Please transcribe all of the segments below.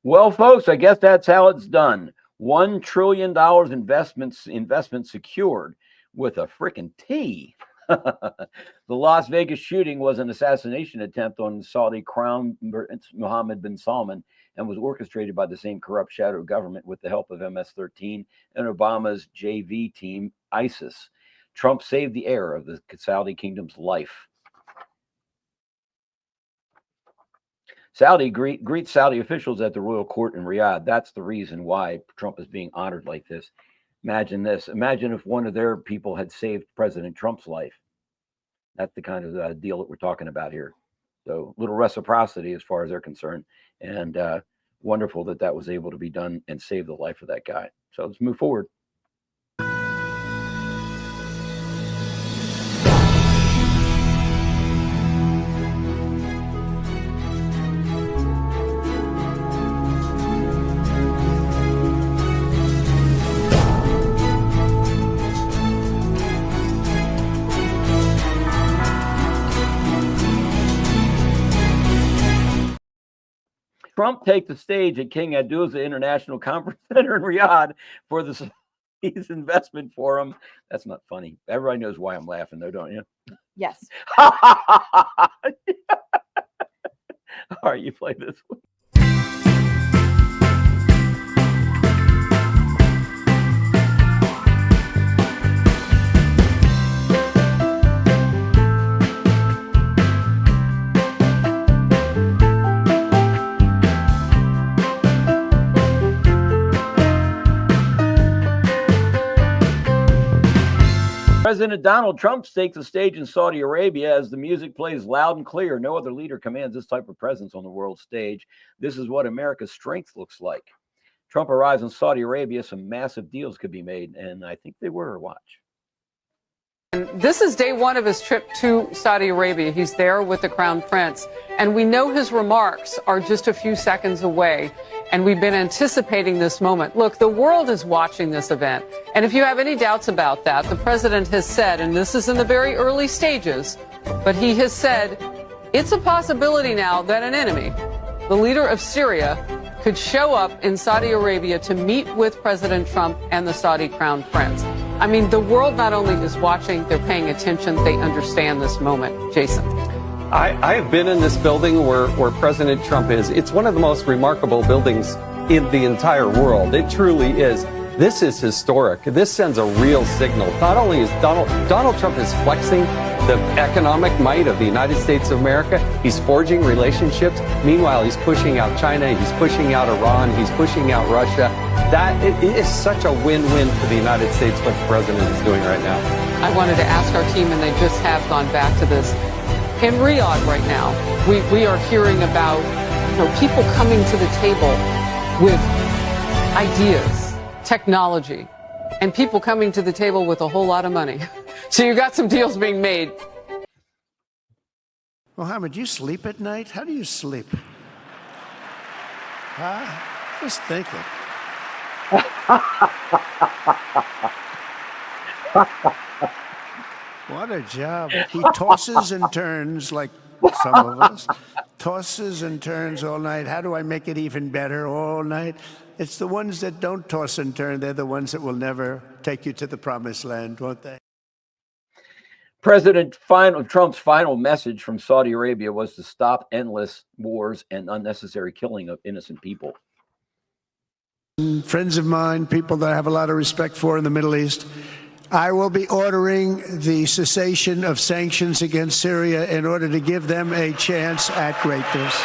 Well, folks, I guess that's how it's done. $1 trillion investment secured with a frickin' T. The Las Vegas shooting was an assassination attempt on Saudi Crown Prince Mohammed bin Salman and was orchestrated by the same corrupt shadow government with the help of MS-13 and Obama's JV team, ISIS. Trump saved the heir of the Saudi kingdom's life. Saudi greets Saudi officials at the royal court in Riyadh. That's the reason why Trump is being honored like this. Imagine this. Imagine if one of their people had saved President Trump's life. That's the kind of deal that we're talking about here. So little reciprocity as far as they're concerned. And wonderful that that was able to be done and save the life of that guy. So let's move forward. Trump takes the stage at King Abdullah International Conference Center in Riyadh for the Saudi's investment forum. That's not funny. Everybody knows why I'm laughing, though, don't you? Yes. All right, you play this one. President Donald Trump takes the stage in Saudi Arabia as the music plays loud and clear. No other leader commands this type of presence on the world stage. This is what America's strength looks like. Trump arrives in Saudi Arabia, some massive deals could be made, and I think they were. Watch. This is day one of his trip to Saudi Arabia. He's there with the Crown Prince, and we know his remarks are just a few seconds away, and we've been anticipating this moment. Look, the world is watching this event, and if you have any doubts about that, the president has said, and this is in the very early stages, but he has said it's a possibility now that an enemy, the leader of Syria, could show up in Saudi Arabia to meet with President Trump and the Saudi Crown Prince. I mean, the world not only is watching, they're paying attention, they understand this moment. Jason. I have been in this building where President Trump is. It's one of the most remarkable buildings in the entire world. It truly is. This is historic. This sends a real signal. Not only is Donald Trump is flexing the economic might of the United States of America, he's forging relationships. Meanwhile, he's pushing out China, he's pushing out Iran, he's pushing out Russia. That it is such a win-win for the United States what the president is doing right now. I wanted to ask our team, and they just have gone back to this. In Riyadh right now, we are hearing about people coming to the table with ideas, technology, and people coming to the table with a whole lot of money. So you got some deals being made. Mohammed, you sleep at night? How do you sleep? Huh? Just thinking. What a job. He tosses and turns like some of us. Tosses and turns all night. How do I make it even better all night? It's the ones that don't toss and turn. They're the ones that will never take you to the promised land, won't they? President Trump's final message from Saudi Arabia was to stop endless wars and unnecessary killing of innocent people. Friends of mine, people that I have a lot of respect for in the Middle East, I will be ordering the cessation of sanctions against Syria in order to give them a chance at greatness.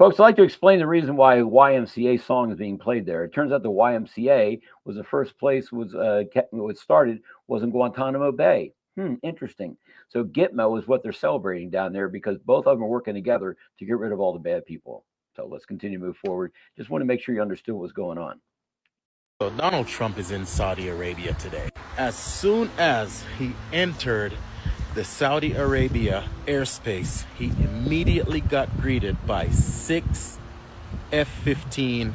Folks, I'd like to explain the reason why YMCA song is being played there. It turns out the YMCA was the first place was started was in Guantanamo Bay. Interesting. So Gitmo is what they're celebrating down there because both of them are working together to get rid of all the bad people. So let's continue to move forward. Just want to make sure you understood what's going on. So Donald Trump is in Saudi Arabia today. As soon as he entered the Saudi Arabia airspace, he immediately got greeted by 6 F-15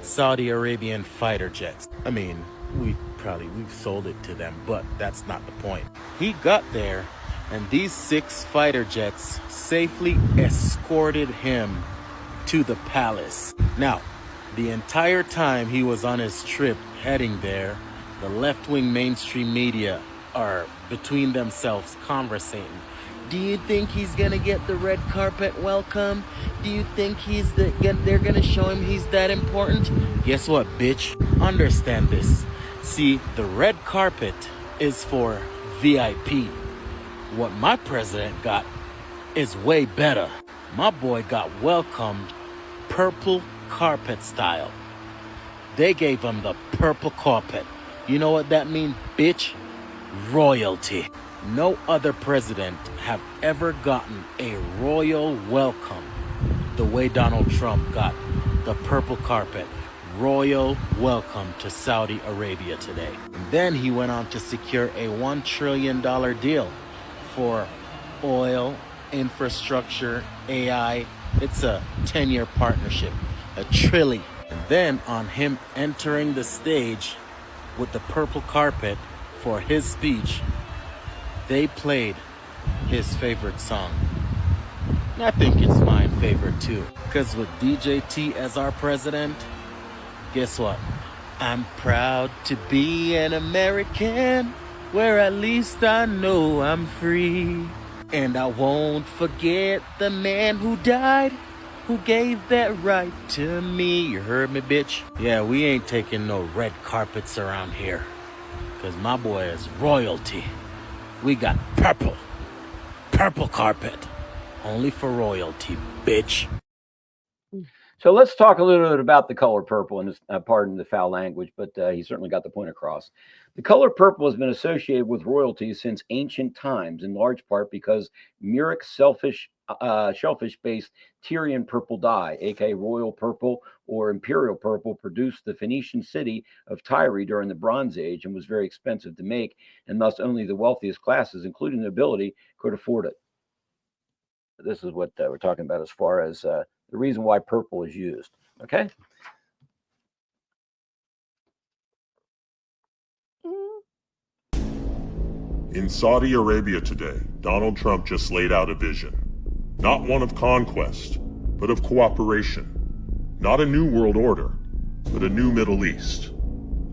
Saudi Arabian fighter jets. I mean, we've sold it to them, but that's not the point. He got there, and these 6 fighter jets safely escorted him to the palace. Now, the entire time he was on his trip heading there, the left-wing mainstream media are between themselves conversating. Do you think he's gonna get the red carpet welcome? Do you think they're gonna show him he's that important? Guess what, bitch? Understand this. See, the red carpet is for VIP. What my president got is way better. My boy got welcomed purple carpet style. They gave him the purple carpet. You know what that means, bitch? Royalty. No other president have ever gotten a royal welcome the way Donald Trump got the purple carpet. Royal welcome to Saudi Arabia today. And then he went on to secure a $1 trillion deal for oil, infrastructure, AI. It's a 10-year partnership, a trillion. And then on him entering the stage with the purple carpet for his speech, they played his favorite song. And I think it's my favorite too. Because with DJT as our president, guess what? I'm proud to be an American, where at least I know I'm free. And I won't forget the man who died, who gave that right to me. You heard me, bitch? Yeah, we ain't taking no red carpets around here. Because my boy is royalty. We got purple. Purple carpet. Only for royalty, bitch. So let's talk a little bit about the color purple, and pardon the foul language, but he certainly got the point across. The color purple has been associated with royalty since ancient times, in large part because Murex shellfish-based Tyrian purple dye, aka royal purple or imperial purple, produced the Phoenician city of Tyre during the Bronze Age and was very expensive to make, and thus only the wealthiest classes, including the nobility, could afford it. This is what we're talking about as far as the reason why purple is used. Okay. In Saudi Arabia today, Donald Trump just laid out a vision. Not one of conquest, but of cooperation. Not a new world order, but a new Middle East.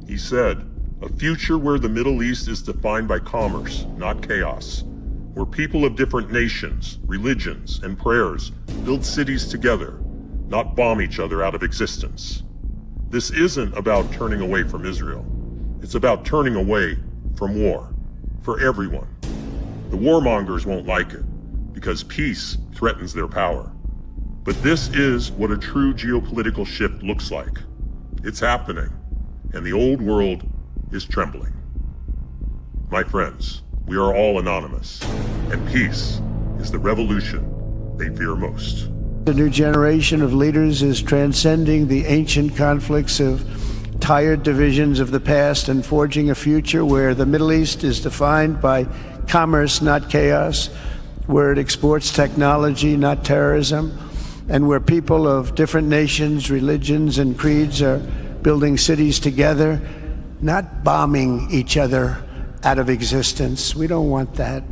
He said, a future where the Middle East is defined by commerce, not chaos. Where people of different nations, religions, and prayers build cities together, not bomb each other out of existence. This isn't about turning away from Israel. It's about turning away from war, for everyone. The warmongers won't like it, because peace threatens their power. But this is what a true geopolitical shift looks like. It's happening, and the old world is trembling. My friends, we are all anonymous, and peace is the revolution they fear most. The new generation of leaders is transcending the ancient conflicts of tired divisions of the past and forging a future where the Middle East is defined by commerce, not chaos, where it exports technology, not terrorism, and where people of different nations, religions, and creeds are building cities together, not bombing each other out of existence. We don't want that.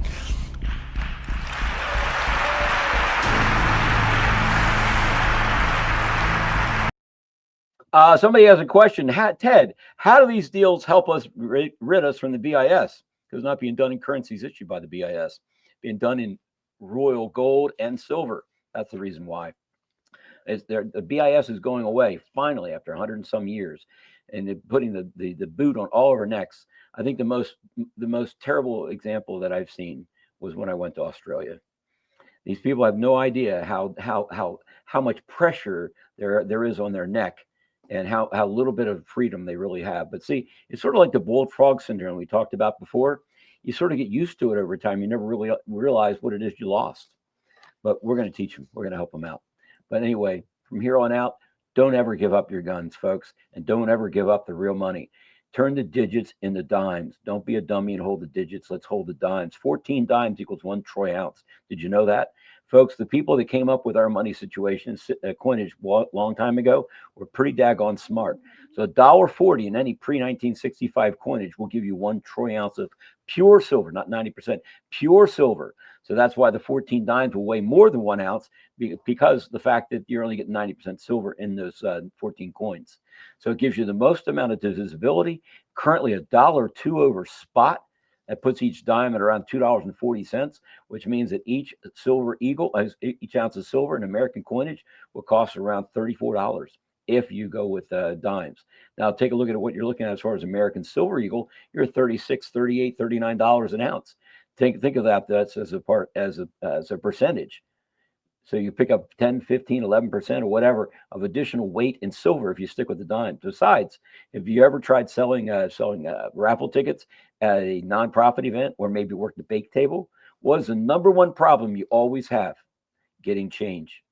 Somebody has a question. Ted, how do these deals help us rid us from the BIS? Because not being done in currencies issued by the BIS, being done in royal gold and silver. That's the reason why. The BIS is going away finally after 100 and some years, and they're putting the boot on all of our necks. I think the most terrible example that I've seen was when I went to Australia. These people have no idea how much pressure there is on their neck, and how little bit of freedom they really have. But see, it's sort of like the boiled frog syndrome we talked about before. You sort of get used to it over time. You never really realize what it is you lost. But we're going to teach them. We're going to help them out. But anyway, from here on out, don't ever give up your guns, folks, and don't ever give up the real money. Turn the digits into dimes. Don't be a dummy and hold the digits. Let's hold the dimes. 14 dimes equals 1 troy ounce. Did you know that? Folks, the people that came up with our money situation coinage long time ago were pretty daggone smart. So $1.40 in any pre-1965 coinage will give you 1 troy ounce of pure silver, not 90%, pure silver. So that's why the 14 dimes will weigh more than 1 ounce, because the fact that you're only getting 90% silver in those 14 coins. So it gives you the most amount of divisibility. Currently $1.02 over spot. That puts each dime at around $2.40, which means that each ounce of silver in American coinage will cost around $34 if you go with dimes. Now take a look at what you're looking at as far as American silver eagle. You're $36, $38, $39 an ounce. Think of that. That's as a percentage. So you pick up 10, 15, 11% or whatever of additional weight in silver if you stick with the dimes. Besides, if you ever tried selling raffle tickets at a nonprofit event, or maybe worked the bake table, what is the number one problem you always have? Getting change.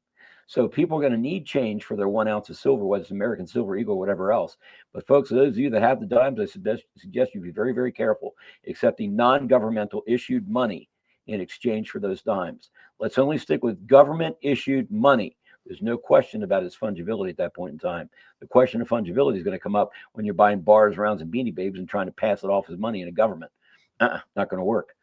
So people are going to need change for their 1 ounce of silver, whether it's American Silver Eagle or whatever else. But folks, those of you that have the dimes, I suggest you be very, very careful accepting non-governmental issued money in exchange for those dimes. Let's only stick with government issued money. There's no question about its fungibility at that point in time. The question of fungibility is going to come up when you're buying bars, rounds, and Beanie Babies and trying to pass it off as money in a government. Not going to work.